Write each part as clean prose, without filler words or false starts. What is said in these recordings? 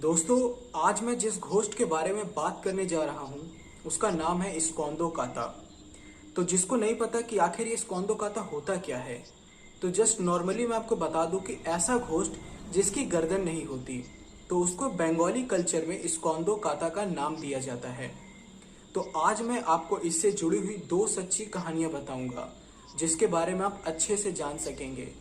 दोस्तों, आज मैं जिस घोस्ट के बारे में बात करने जा रहा हूँ उसका नाम है स्कॉन्दो काता। तो जिसको नहीं पता कि आखिर ये स्कॉन्दो काता होता क्या है, तो जस्ट नॉर्मली मैं आपको बता दूं कि ऐसा घोस्ट जिसकी गर्दन नहीं होती तो उसको बंगाली कल्चर में स्कॉन्दो काता का नाम दिया जाता है। तो आज मैं आपको इससे जुड़ी हुई दो सच्ची कहानियां बताऊंगा जिसके बारे में आप अच्छे से जान सकेंगे।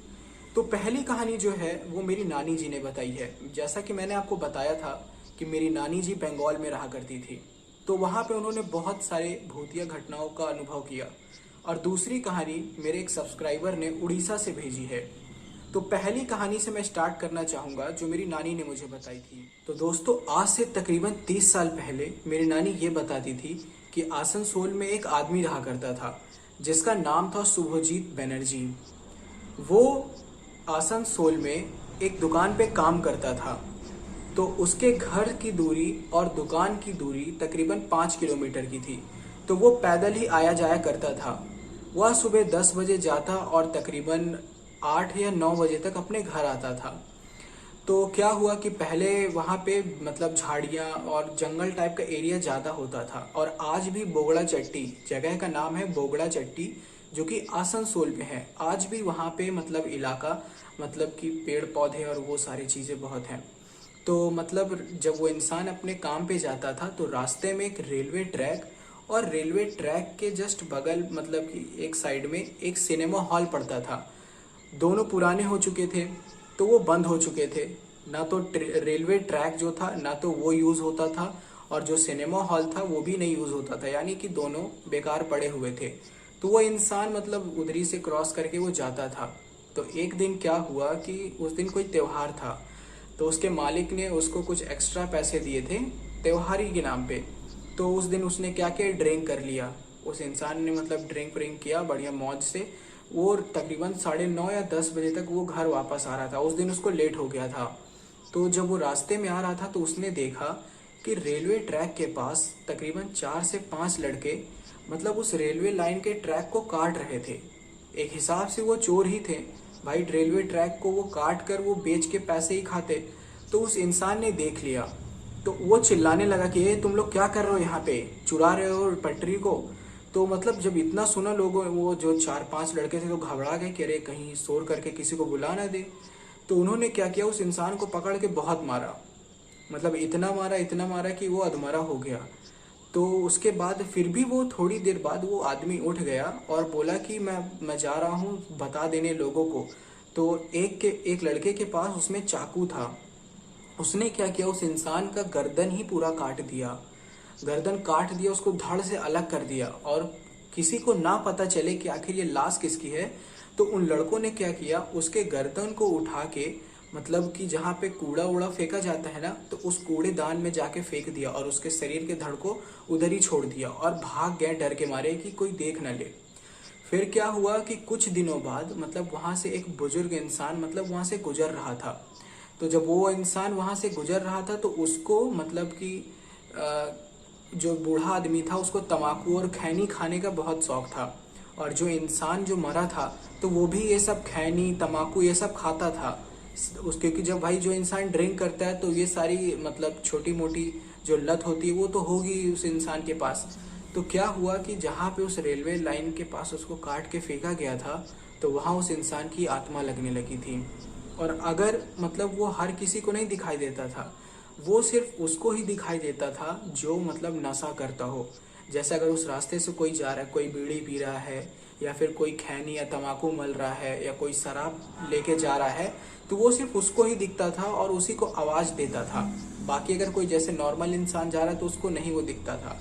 तो पहली कहानी जो है वो मेरी नानी जी ने बताई है। जैसा कि मैंने आपको बताया था कि मेरी नानी जी बंगाल में रहा करती थी, तो वहाँ पे उन्होंने बहुत सारे भूतिया घटनाओं का अनुभव किया। और दूसरी कहानी मेरे एक सब्सक्राइबर ने उड़ीसा से भेजी है। तो पहली कहानी से मैं स्टार्ट करना चाहूँगा जो मेरी नानी ने मुझे बताई थी। तो दोस्तों, आज से तकरीबन 30 साल पहले मेरी नानी ये बताती थी कि आसनसोल में एक आदमी रहा करता था जिसका नाम था शुभजीत बनर्जी। वो आसनसोल में एक दुकान पे काम करता था। तो उसके घर की दूरी और दुकान की दूरी तकरीबन 5 किलोमीटर की थी। तो वो पैदल ही आया जाया करता था। वह सुबह 10 बजे जाता और तकरीबन 8 या 9 बजे तक अपने घर आता था। तो क्या हुआ कि पहले वहाँ पे मतलब झाड़ियाँ और जंगल टाइप का एरिया ज़्यादा होता था। और आज भी बोगड़ा चट्टी जगह का नाम है, बोगड़ा चट्टी, जो कि आसनसोल में है। आज भी वहाँ पे मतलब इलाका मतलब कि पेड़ पौधे और वो सारी चीज़ें बहुत हैं। तो मतलब जब वो इंसान अपने काम पे जाता था तो रास्ते में एक रेलवे ट्रैक और रेलवे ट्रैक के जस्ट बगल मतलब कि एक साइड में एक सिनेमा हॉल पड़ता था। दोनों पुराने हो चुके थे तो वो बंद हो चुके थे। ना तो रेलवे ट्रैक जो था ना तो वो यूज़ होता था, और जो सिनेमा हॉल था वो भी नहीं यूज़ होता था, यानी कि दोनों बेकार पड़े हुए थे। तो वो इंसान मतलब उधरी से क्रॉस करके वो जाता था। तो एक दिन क्या हुआ कि उस दिन कोई त्योहार था, तो उसके मालिक ने उसको कुछ एक्स्ट्रा पैसे दिए थे त्योहारी के नाम पे। तो उस दिन उसने क्या किया, ड्रिंक कर लिया। उस इंसान ने मतलब ड्रिंक व्रिंक किया बढ़िया मौज से। वो तकरीबन 9:30 या 10 बजे तक वो घर वापस आ रहा था। उस दिन उसको लेट हो गया था। तो जब वो रास्ते में आ रहा था तो उसने देखा कि रेलवे ट्रैक के पास तकरीबन 4 से 5 लड़के मतलब उस रेलवे लाइन के ट्रैक को काट रहे थे। एक हिसाब से वो चोर ही थे भाई, रेलवे ट्रैक को वो काट कर वो बेच के पैसे ही खाते। तो उस इंसान ने देख लिया। तो वो चिल्लाने लगा कि ये तुम लोग क्या कर रहे हो, यहाँ पे चुरा रहे हो पटरी को। तो मतलब जब इतना सुना लोगों, वो जो 4-5 लड़के थे तो घबरा गए कि अरे कहीं शोर करके किसी को बुला ना दे। तो उन्होंने क्या किया, उस इंसान को पकड़ के बहुत मारा। मतलब इतना मारा कि वो अधमरा हो गया। तो उसके बाद फिर भी वो थोड़ी देर बाद वो आदमी उठ गया और बोला कि मैं जा रहा हूँ बता देने लोगों को। तो एक लड़के के पास उसमें चाकू था। उसने क्या किया, उस इंसान का गर्दन ही पूरा काट दिया। गर्दन काट दिया, उसको धड़ से अलग कर दिया। और किसी को ना पता चले कि आखिर ये लाश किसकी है, तो उन लड़कों ने क्या किया, उसके गर्दन को उठा के मतलब कि जहाँ पे कूड़ा वूड़ा फेंका जाता है ना, तो उस कूड़ेदान में जाके फेंक दिया और उसके शरीर के धड़ को उधर ही छोड़ दिया और भाग गए डर के मारे कि कोई देख न ले। फिर क्या हुआ कि कुछ दिनों बाद मतलब वहां से एक बुजुर्ग इंसान मतलब वहां से गुजर रहा था। तो जब वो इंसान वहां से गुजर रहा था तो उसको मतलब कि जो बूढ़ा आदमी था उसको तम्बाकू और खैनी खाने का बहुत शौक था। और जो इंसान जो मरा था तो वो भी ये सब खैनी तम्बाकू ये सब खाता था। उस क्योंकि जब भाई जो इंसान ड्रिंक करता है तो ये सारी मतलब छोटी मोटी जो लत होती है वो तो होगी उस इंसान के पास। तो क्या हुआ कि जहाँ पे उस रेलवे लाइन के पास उसको काट के फेंका गया था तो वहाँ उस इंसान की आत्मा लगने लगी थी। और अगर मतलब वो हर किसी को नहीं दिखाई देता था, वो सिर्फ उसको ही दिखाई देता था जो मतलब नशा करता हो। जैसे अगर उस रास्ते से कोई जा रहा है, कोई बीड़ी पी रहा है या फिर कोई खैनी या तम्बाकू मल रहा है या कोई शराब लेके जा रहा है, तो वो सिर्फ उसको ही दिखता था और उसी को आवाज़ देता था। बाकी अगर कोई जैसे नॉर्मल इंसान जा रहा है तो उसको नहीं वो दिखता था।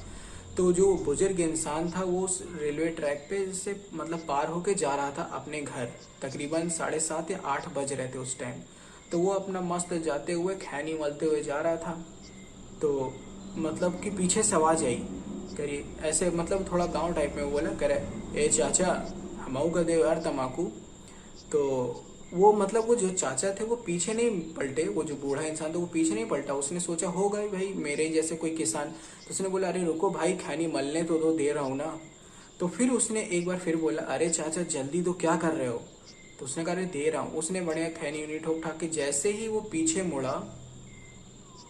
तो जो बुजुर्ग इंसान था वो उस रेलवे ट्रैक पे से मतलब पार होके जा रहा था अपने घर। तकरीबन 7:30 या 8 बज रहे थे उस टाइम। तो वो अपना मस्त जाते हुए खैनी मलते हुए जा रहा था। तो मतलब कि पीछे से आवाज आई, करिए ऐसे मतलब थोड़ा गांव टाइप में वो बोला, करे ए चाचा हमऊ का दे यार तम्बाकू। तो वो मतलब वो जो चाचा थे वो पीछे नहीं पलटे, वो जो बूढ़ा इंसान था वो पीछे नहीं पलटा। उसने सोचा होगा भाई मेरे जैसे कोई किसान। तो उसने बोला अरे रुको भाई खैनी मलने तो दो, दे रहा हूँ ना। तो फिर उसने एक बार फिर बोला अरे चाचा जल्दी तो क्या कर रहे हो। तो उसने कहा अरे दे रहा हूँ। उसने बढ़िया खैनी उनी ठोक ठाक के जैसे ही वो पीछे मुड़ा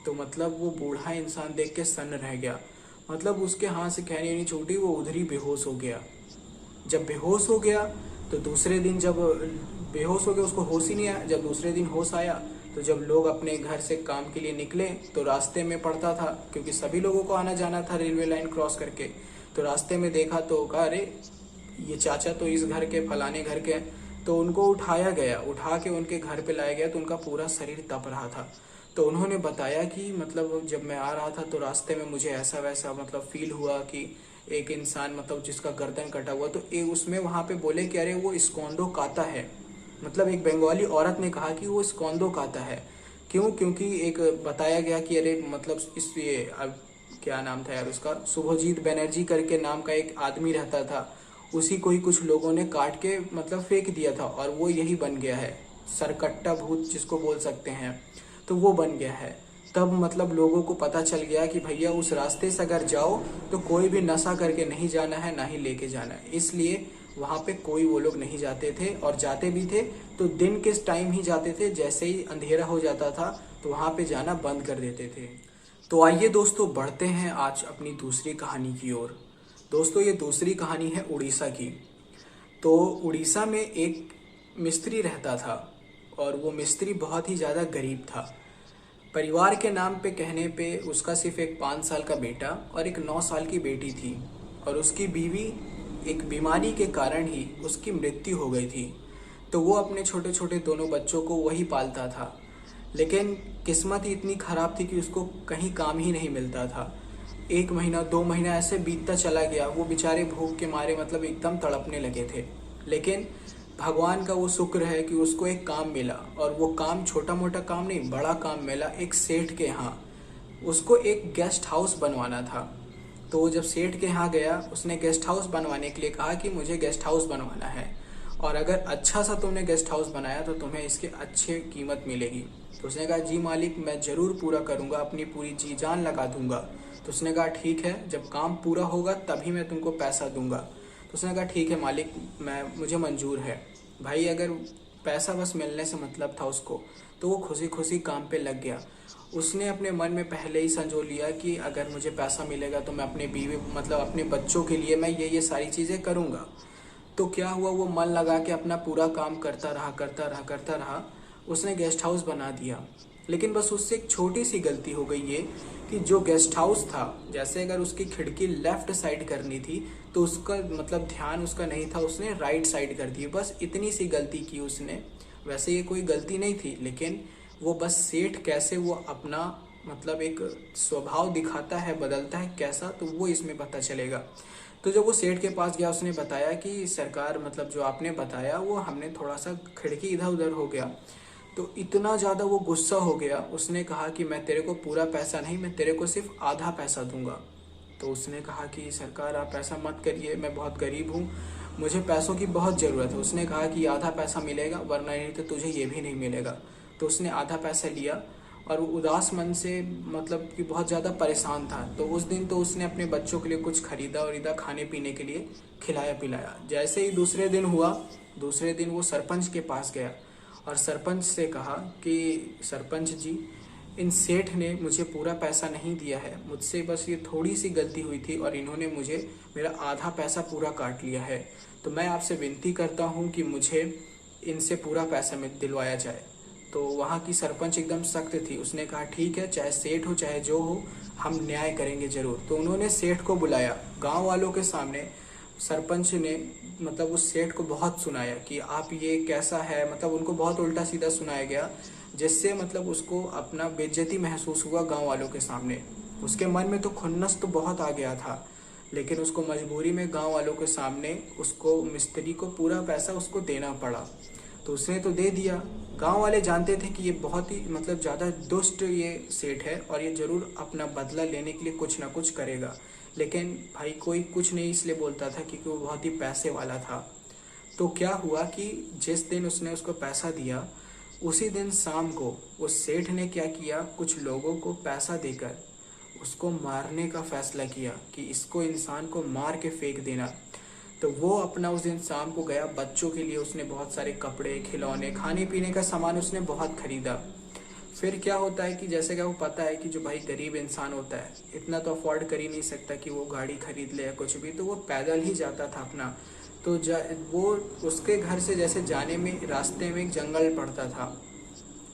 तो मतलब वो बूढ़ा इंसान देख के सन्न रह गया। मतलब उसके हाथ से कहनी नहीं छूटी, वो उधर ही बेहोश हो गया। जब बेहोश हो गया तो दूसरे दिन जब बेहोश हो गया, उसको होश ही नहीं आया। जब दूसरे दिन होश आया तो जब लोग अपने घर से काम के लिए निकले तो रास्ते में पड़ता था, क्योंकि सभी लोगों को आना जाना था रेलवे लाइन क्रॉस करके। तो रास्ते में देखा तो कहा, अरे ये चाचा तो इस घर के फलाने घर के हैं। तो उनको उठाया गया, उठा के उनके घर पे लाया गया तो उनका पूरा शरीर तप रहा था। तो उन्होंने बताया कि मतलब जब मैं आ रहा था तो रास्ते में मुझे ऐसा वैसा मतलब फील हुआ कि एक इंसान मतलब जिसका गर्दन कटा हुआ, तो उसमें वहाँ पे बोले कि अरे वो स्कॉन्दो काता है। मतलब एक बंगाली औरत ने कहा कि वो स्कॉन्दो काता है। क्यों? क्योंकि एक बताया गया कि अरे मतलब इस ये अब क्या नाम था यार उसका, शुभजीत बनर्जी करके नाम का एक आदमी रहता था, उसी को ही कुछ लोगों ने काट के मतलब फेंक दिया था और वो यही बन गया है, सरकट्टा भूत जिसको बोल सकते हैं, तो वो बन गया है। तब मतलब लोगों को पता चल गया कि भैया उस रास्ते से अगर जाओ तो कोई भी नशा करके नहीं जाना है, ना ही लेके जाना है। इसलिए वहाँ पे कोई वो लोग नहीं जाते थे, और जाते भी थे तो दिन के टाइम ही जाते थे। जैसे ही अंधेरा हो जाता था तो वहाँ पे जाना बंद कर देते थे। तो आइए दोस्तों बढ़ते हैं आज अपनी दूसरी कहानी की ओर। दोस्तों ये दूसरी कहानी है उड़ीसा की। तो उड़ीसा में एक मिस्त्री रहता था और वो मिस्त्री बहुत ही ज़्यादा गरीब था। परिवार के नाम पे कहने पे उसका सिर्फ एक 5 साल का बेटा और एक 9 साल की बेटी थी, और उसकी बीवी एक बीमारी के कारण ही उसकी मृत्यु हो गई थी। तो वो अपने छोटे छोटे दोनों बच्चों को वही पालता था। लेकिन किस्मत ही इतनी खराब थी कि उसको कहीं काम ही नहीं मिलता था। 1 महीना 2 महीना ऐसे बीतता चला गया, वो बेचारे भूख के मारे मतलब एकदम तड़पने लगे थे। लेकिन भगवान का वो शुक्र है कि उसको एक काम मिला, और वो काम छोटा मोटा काम नहीं, बड़ा काम मिला एक सेठ के यहाँ। उसको एक गेस्ट हाउस बनवाना था। तो वो जब सेठ के यहाँ गया, उसने गेस्ट हाउस बनवाने के लिए कहा कि मुझे गेस्ट हाउस बनवाना है, और अगर अच्छा सा तुमने गेस्ट हाउस बनाया तो तुम्हें इसके अच्छे कीमत मिलेगी। तो उसने कहा जी मालिक, मैं ज़रूर पूरा करूँगा, अपनी पूरी जी जान लगा दूंगा। तो उसने कहा ठीक है, जब काम पूरा होगा तभी मैं तुमको पैसा दूंगा। तो उसने कहा ठीक है मालिक, मुझे मंजूर है। भाई अगर पैसा बस मिलने से मतलब था उसको, तो वो खुशी खुशी काम पे लग गया। उसने अपने मन में पहले ही संजो लिया कि अगर मुझे पैसा मिलेगा तो मैं अपने बीवी मतलब अपने बच्चों के लिए मैं ये सारी चीज़ें करूँगा। तो क्या हुआ, वो मन लगा के अपना पूरा काम करता रहा। उसने गेस्ट हाउस बना दिया। लेकिन बस उससे एक छोटी सी गलती हो गई ये कि जो गेस्ट हाउस था, जैसे अगर उसकी खिड़की लेफ्ट साइड करनी थी तो उसका मतलब ध्यान उसका नहीं था, उसने राइट साइड कर दी। बस इतनी सी गलती की उसने। वैसे ये कोई गलती नहीं थी, लेकिन वो बस सेठ कैसे वो अपना मतलब एक स्वभाव दिखाता है, बदलता है कैसा, तो वो इसमें पता चलेगा। तो जब वो सेठ के पास गया, उसने बताया कि सरकार मतलब जो आपने बताया वो हमने थोड़ा सा खिड़की इधर उधर हो गया। तो इतना ज़्यादा वो गुस्सा हो गया, उसने कहा कि मैं तेरे को पूरा पैसा नहीं, मैं तेरे को सिर्फ आधा पैसा दूंगा। तो उसने कहा कि सरकार आप ऐसा मत करिए, मैं बहुत गरीब हूँ, मुझे पैसों की बहुत ज़रूरत है। उसने कहा कि आधा पैसा मिलेगा, वरना नहीं तो तुझे ये भी नहीं मिलेगा। तो उसने आधा पैसा लिया, और वो उदास मन से मतलब कि बहुत ज़्यादा परेशान था। तो उस दिन तो उसने अपने बच्चों के लिए कुछ खरीदा और इधर खाने पीने के लिए खिलाया पिलाया। जैसे ही दूसरे दिन हुआ, दूसरे दिन वो सरपंच के पास गया और सरपंच से कहा कि सरपंच जी, इन सेठ ने मुझे पूरा पैसा नहीं दिया है, मुझसे बस ये थोड़ी सी गलती हुई थी और इन्होंने मुझे मेरा आधा पैसा पूरा काट लिया है। तो मैं आपसे विनती करता हूँ कि मुझे इनसे पूरा पैसा में दिलवाया जाए। तो वहाँ की सरपंच एकदम सख्त थी, उसने कहा ठीक है, चाहे सेठ हो चाहे जो हो, हम न्याय करेंगे ज़रूर। तो उन्होंने सेठ को बुलाया गांव वालों के सामने। सरपंच ने मतलब उस सेठ को बहुत सुनाया कि आप ये कैसा है, मतलब उनको बहुत उल्टा सीधा सुनाया गया, जिससे मतलब उसको अपना बेइज्जती महसूस हुआ गांव वालों के सामने। उसके मन में तो खुन्नस तो बहुत आ गया था, लेकिन उसको मजबूरी में गांव वालों के सामने उसको मिस्त्री को पूरा पैसा उसको देना पड़ा। तो उसने तो दे दिया। गांव वाले जानते थे कि ये बहुत ही मतलब ज़्यादा दुष्ट ये सेठ है और ये ज़रूर अपना बदला लेने के लिए कुछ ना कुछ करेगा। लेकिन भाई कोई कुछ नहीं इसलिए बोलता था क्योंकि वो बहुत ही पैसे वाला था। तो क्या हुआ कि जिस दिन उसने उसको पैसा दिया, उसी दिन शाम को उस सेठ ने क्या किया, कुछ लोगों को पैसा देकर उसको मारने का फैसला किया कि इसको इंसान को मार के फेंक देना। तो वो अपना उस दिन शाम को गया, बच्चों के लिए उसने बहुत सारे कपड़े, खिलौने, खाने पीने का सामान उसने बहुत खरीदा। फिर क्या होता है कि जैसे कि वो पता है कि जो भाई गरीब इंसान होता है इतना तो अफोर्ड कर ही नहीं सकता कि वो गाड़ी खरीद ले या कुछ भी, तो वो पैदल ही जाता था अपना। तो वो उसके घर से जैसे जाने में रास्ते में एक जंगल पड़ता था।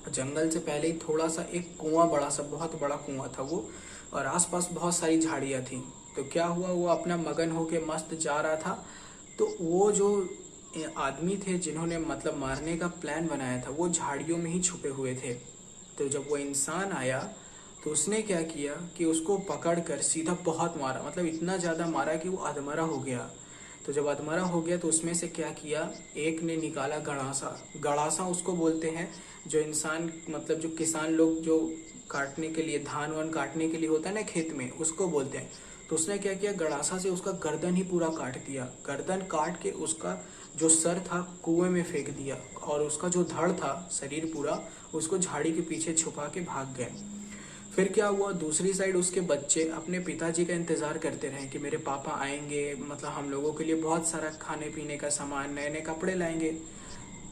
जंगल से पहले ही थोड़ा सा एक कुआं, बड़ा सा बहुत बड़ा कुआं था वो, और आसपास बहुत सारी झाड़ियाँ थी। तो क्या हुआ, वो अपना मगन होके मस्त जा रहा था। तो वो जो आदमी थे जिन्होंने मतलब मारने का प्लान बनाया था वो झाड़ियों में ही छुपे हुए थे। तो जब वो इंसान आया तो उसने क्या किया कि उसको पकड़ कर सीधा बहुत मारा, मतलब इतना ज़्यादा मारा कि वो अधमरा हो गया। तो जब अधमरा हो गया तो उसमें से क्या किया, एक ने निकाला गड़ासा। गड़ासा उसको बोलते हैं जो इंसान मतलब जो किसान लोग जो काटने के लिए, धान वान काटने के लिए होता है ना खेत में, उसको बोलते हैं। तो उसने क्या किया, गड़ासा से उसका गर्दन ही पूरा काट दिया। गर्दन काट के उसका जो सर था कुएं में फेंक दिया, और उसका जो धड़ था शरीर पूरा, उसको झाड़ी के पीछे छुपा के भाग गए। फिर क्या हुआ, दूसरी साइड उसके बच्चे अपने पिताजी का इंतजार करते रहे कि मेरे पापा आएंगे, मतलब हम लोगों के लिए बहुत सारा खाने पीने का सामान, नए नए कपड़े लाएंगे।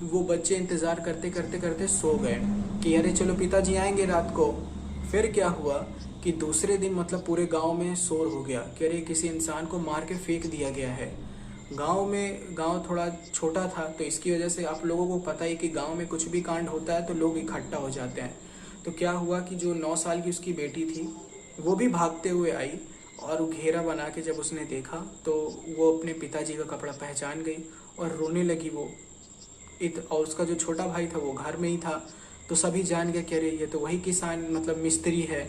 वो बच्चे इंतजार करते करते करते सो गए कि अरे चलो पिताजी आएंगे रात को। फिर क्या हुआ कि दूसरे दिन मतलब पूरे गांव में शोर हो गया कि अरे किसी इंसान को मार के फेंक दिया गया है। गांव थोड़ा छोटा था, तो इसकी वजह से आप लोगों को पता है कि गांव में कुछ भी कांड होता है तो लोग इकट्ठा हो जाते हैं। तो क्या हुआ कि जो 9 साल की उसकी बेटी थी वो भी भागते हुए आई, और घेरा बना के जब उसने देखा तो वो अपने पिताजी का कपड़ा पहचान गई और रोने लगी वो। और उसका जो छोटा भाई था वो घर में ही था। तो सभी जान गए कि अरे ये तो वही किसान मतलब मिस्त्री है।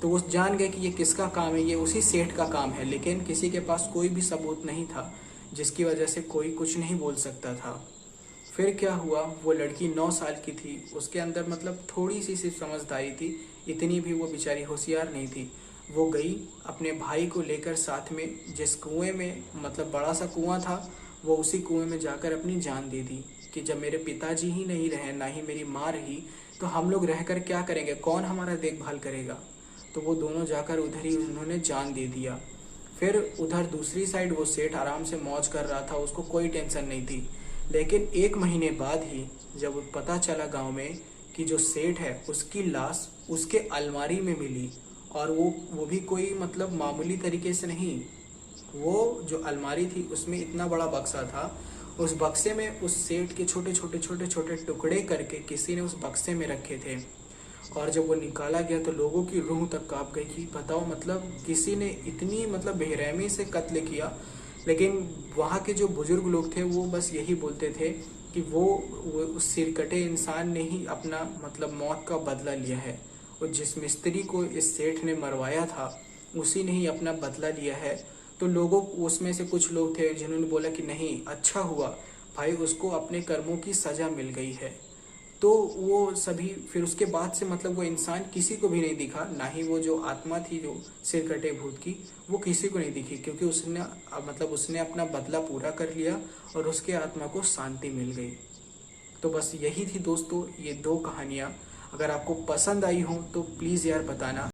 तो वो जान गए कि ये किसका काम है, ये उसी सेठ का काम है। लेकिन किसी के पास कोई भी सबूत नहीं था, जिसकी वजह से कोई कुछ नहीं बोल सकता था। फिर क्या हुआ, वो लड़की 9 साल की थी, उसके अंदर मतलब थोड़ी सी सिर्फ समझदारी थी, इतनी भी वो बेचारी होशियार नहीं थी। वो गई अपने भाई को लेकर साथ में, जिस कुएं में मतलब बड़ा सा कुआं था, वो उसी कुएं में जाकर अपनी जान दे दी कि जब मेरे पिताजी ही नहीं रहे, ना ही मेरी माँ रही, तो हम लोग रहकर क्या करेंगे, कौन हमारा देखभाल करेगा। तो वो दोनों जाकर उधर ही उन्होंने जान दे दिया। फिर उधर दूसरी साइड वो सेठ आराम से मौज कर रहा था, उसको कोई टेंशन नहीं थी। लेकिन 1 महीने बाद ही जब पता चला गांव में कि जो सेठ है उसकी लाश उसके अलमारी में मिली, और वो भी कोई मतलब मामूली तरीके से नहीं। वो जो अलमारी थी उसमें इतना बड़ा बक्सा था, उस बक्से में उस सेठ के छोटे छोटे छोटे छोटे टुकड़े करके किसी ने उस बक्से में रखे थे। और जब वो निकाला गया तो लोगों की रूह तक कांप गई कि बताओ मतलब किसी ने इतनी मतलब बेरहमी से कत्ल किया। लेकिन वहाँ के जो बुजुर्ग लोग थे वो बस यही बोलते थे कि वो उस सिरकटे इंसान ने ही अपना मतलब मौत का बदला लिया है, और जिस मिस्त्री को इस सेठ ने मरवाया था उसी ने ही अपना बदला लिया है। तो लोगों उसमें से कुछ लोग थे जिन्होंने बोला कि नहीं, अच्छा हुआ भाई, उसको अपने कर्मों की सजा मिल गई है। तो वो सभी फिर उसके बाद से मतलब वो इंसान किसी को भी नहीं दिखा, ना ही वो जो आत्मा थी जो सिरकटे भूत की, वो किसी को नहीं दिखी, क्योंकि उसने मतलब उसने अपना बदला पूरा कर लिया और उसके आत्मा को शांति मिल गई। तो बस यही थी दोस्तों ये 2 कहानियाँ। अगर आपको पसंद आई हो तो प्लीज़ यार बताना।